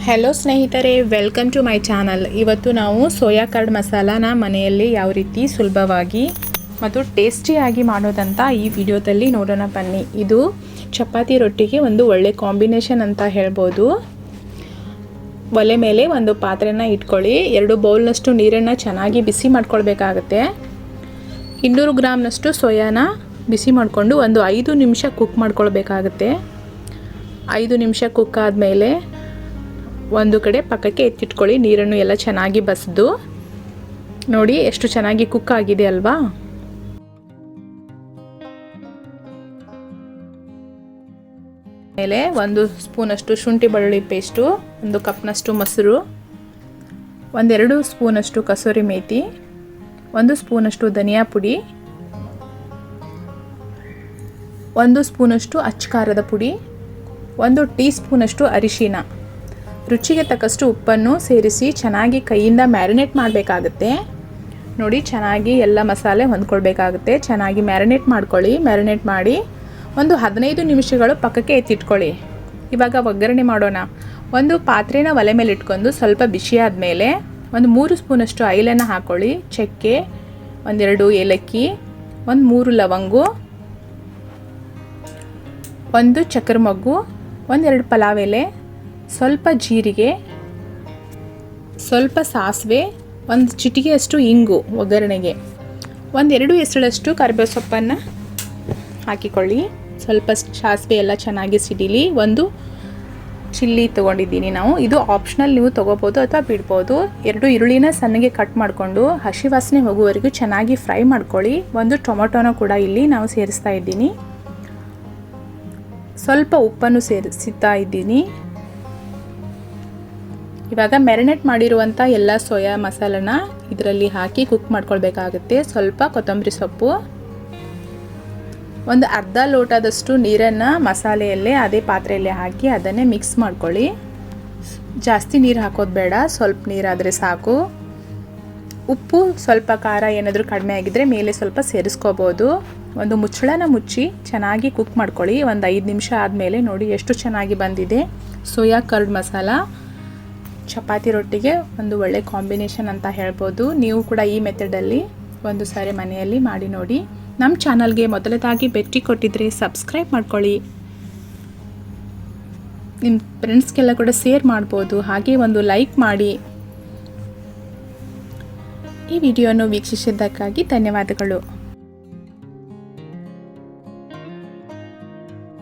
Hello ಸ್ನೇಹಿತರೆ, welcome to my channel. ಇವತ್ತು ನಾವು ಸೋಯಾ ಕರ್ಡ್ ಮಸಾಲಾನ ಮನೆಯಲ್ಲಿ ಯಾವ ರೀತಿ ಸುಲಭವಾಗಿ ಮತ್ತು ಟೇಸ್ಟಿಯಾಗಿ ಮಾಡೋದಂತ ಈ ವಿಡಿಯೋದಲ್ಲಿ ನೋಡೋಣ ಬನ್ನಿ. ಇದು ಚಪಾತಿ ರೊಟ್ಟಿಗೆ ಒಂದು ಒಳ್ಳೆ ಕಾಂಬಿನೇಷನ್ ಅಂತ ಹೇಳ್ಬೋದು. ಒಲೆ ಮೇಲೆ ಒಂದು ಪಾತ್ರೆನ ಇಟ್ಕೊಳ್ಳಿ. 2 ಬೌಲ್ನಷ್ಟು ನೀರನ್ನು ಚೆನ್ನಾಗಿ ಬಿಸಿ ಮಾಡ್ಕೊಳ್ಬೇಕಾಗತ್ತೆ. 200 ಗ್ರಾಮ್ನಷ್ಟು ಸೋಯಾನ ಬಿಸಿ ಮಾಡಿಕೊಂಡು ಒಂದು 5 ನಿಮಿಷ ಕುಕ್ ಮಾಡ್ಕೊಳ್ಬೇಕಾಗತ್ತೆ. 5 ನಿಮಿಷ ಕುಕ್ ಆದಮೇಲೆ ಒಂದು ಕಡೆ ಪಕ್ಕಕ್ಕೆ ಎತ್ತಿಟ್ಕೊಳ್ಳಿ. ನೀರನ್ನು ಎಲ್ಲ ಚೆನ್ನಾಗಿ ಬಸಿದು ನೋಡಿ ಎಷ್ಟು ಚೆನ್ನಾಗಿ ಕುಕ್ ಆಗಿದೆ ಅಲ್ವಾ. ಮೇಲೆ 1 ಸ್ಪೂನಷ್ಟು ಶುಂಠಿ ಬೆಳ್ಳುಳ್ಳಿ ಪೇಸ್ಟು, 1 ಕಪ್ನಷ್ಟು ಮೊಸರು, 2 ಸ್ಪೂನಷ್ಟು ಕಸೂರಿ ಮೇಥಿ, 1 ಸ್ಪೂನಷ್ಟು ಧನಿಯಾ ಪುಡಿ, 1 ಸ್ಪೂನಷ್ಟು ಅಚ್ಚ ಪುಡಿ, 1 ಟೀ ಸ್ಪೂನಷ್ಟು ಅರಿಶಿನ, ರುಚಿಗೆ ತಕ್ಕಷ್ಟು ಉಪ್ಪನ್ನು ಸೇರಿಸಿ ಚೆನ್ನಾಗಿ ಕೈಯಿಂದ ಮ್ಯಾರಿನೇಟ್ ಮಾಡಬೇಕಾಗುತ್ತೆ. ನೋಡಿ ಚೆನ್ನಾಗಿ ಎಲ್ಲ ಮಸಾಲೆ ಹೊಂದ್ಕೊಳ್ಬೇಕಾಗುತ್ತೆ. ಚೆನ್ನಾಗಿ ಮ್ಯಾರಿನೇಟ್ ಮಾಡ್ಕೊಳ್ಳಿ. ಮ್ಯಾರಿನೇಟ್ ಮಾಡಿ ಒಂದು 15 ನಿಮಿಷಗಳು ಪಕ್ಕಕ್ಕೆ ಎತ್ತಿಟ್ಕೊಳ್ಳಿ. ಇವಾಗ ಒಗ್ಗರಣೆ ಮಾಡೋಣ. ಒಂದು ಪಾತ್ರೆನ ಒಲೆ ಮೇಲೆ ಇಟ್ಕೊಂಡು ಸ್ವಲ್ಪ ಬಿಸಿ ಆದಮೇಲೆ 3 ಸ್ಪೂನಷ್ಟು ಆಯಿಲನ್ನು ಹಾಕ್ಕೊಳ್ಳಿ. ಚಕ್ಕೆ, 2 ಏಲಕ್ಕಿ, 3 ಲವಂಗು, 1 ಚಕ್ರ ಮೊಗ್ಗು, 2 ಪಲಾವ್ ಎಲೆ, ಸ್ವಲ್ಪ ಜೀರಿಗೆ, ಸ್ವಲ್ಪ ಸಾಸಿವೆ, 1 ಚಿಟಿಕೆಯಷ್ಟು ಇಂಗು ಒಗ್ಗರಣೆಗೆ, 2 ಎಸಳಷ್ಟು ಕರಿಬೇವು ಸೊಪ್ಪನ್ನು ಹಾಕಿಕೊಳ್ಳಿ. ಸ್ವಲ್ಪ ಸಾಸಿವೆ ಎಲ್ಲ ಚೆನ್ನಾಗಿ ಸಿಡಿಲಿ. 1 ಚಿಲ್ಲಿ ತೊಗೊಂಡಿದ್ದೀನಿ ನಾವು. ಇದು ಆಪ್ಷನಲ್, ನೀವು ತೊಗೋಬೋದು ಅಥವಾ ಬಿಡ್ಬೋದು. 2 ಈರುಳ್ಳಿನ ಸಣ್ಣಗೆ ಕಟ್ ಮಾಡಿಕೊಂಡು ಹಸಿ ವಾಸನೆ ಹೋಗುವವರೆಗೂ ಚೆನ್ನಾಗಿ ಫ್ರೈ ಮಾಡ್ಕೊಳ್ಳಿ. 1 ಟೊಮೊಟೊನ ಕೂಡ ಇಲ್ಲಿ ನಾವು ಸೇರಿಸ್ತಾ ಇದ್ದೀನಿ. ಸ್ವಲ್ಪ ಉಪ್ಪನ್ನು ಸೇರಿಸ್ತಾ ಇದ್ದೀನಿ. ಇವಾಗ ಮ್ಯಾರಿನೇಟ್ ಮಾಡಿರುವಂಥ ಎಲ್ಲ ಸೋಯಾ ಮಸಾಲನ ಇದರಲ್ಲಿ ಹಾಕಿ ಕುಕ್ ಮಾಡ್ಕೊಳ್ಬೇಕಾಗುತ್ತೆ. ಸ್ವಲ್ಪ ಕೊತ್ತಂಬರಿ ಸೊಪ್ಪು, 1 ಅರ್ಧ ಲೋಟದಷ್ಟು ನೀರನ್ನು ಮಸಾಲೆಯಲ್ಲೇ ಅದೇ ಪಾತ್ರೆಯಲ್ಲೇ ಹಾಕಿ ಅದನ್ನೇ ಮಿಕ್ಸ್ ಮಾಡ್ಕೊಳ್ಳಿ. ಜಾಸ್ತಿ ನೀರು ಹಾಕೋದು ಬೇಡ, ಸ್ವಲ್ಪ ನೀರಾದರೆ ಸಾಕು. ಉಪ್ಪು ಸ್ವಲ್ಪ ಖಾರ ಏನಾದರೂ ಕಡಿಮೆ ಆಗಿದ್ದರೆ ಮೇಲೆ ಸ್ವಲ್ಪ ಸೇರಿಸ್ಕೋಬೋದು. 1 ಮುಚ್ಚಳನ ಮುಚ್ಚಿ ಚೆನ್ನಾಗಿ ಕುಕ್ ಮಾಡ್ಕೊಳ್ಳಿ. 5 ನಿಮಿಷ ಆದಮೇಲೆ ನೋಡಿ ಎಷ್ಟು ಚೆನ್ನಾಗಿ ಬಂದಿದೆ. ಸೋಯಾ ಕರ್ಡ್ ಮಸಾಲ ಚಪಾತಿ ರೊಟ್ಟಿಗೆ ಒಂದು ಒಳ್ಳೆ ಕಾಂಬಿನೇಷನ್ ಅಂತ ಹೇಳ್ಬೋದು. ನೀವು ಕೂಡ ಈ ಮೆಥಡಲ್ಲಿ ಒಂದು ಸಾರಿ ಮನೆಯಲ್ಲಿ ಮಾಡಿ ನೋಡಿ. ನಮ್ಮ ಚಾನಲ್ಗೆ ಮೊದಲದಾಗಿ ಭೇಟಿ ಕೊಟ್ಟಿದ್ರೆ ಸಬ್ಸ್ಕ್ರೈಬ್ ಮಾಡ್ಕೊಳ್ಳಿ. ನಿಮ್ಮ ಫ್ರೆಂಡ್ಸ್ಗೆಲ್ಲ ಕೂಡ ಶೇರ್ ಮಾಡ್ಬೋದು. ಹಾಗೆ ಒಂದು ಲೈಕ್ ಮಾಡಿ. ಈ ವಿಡಿಯೋವನ್ನು ವೀಕ್ಷಿಸಿದ್ದಕ್ಕಾಗಿ ಧನ್ಯವಾದಗಳು.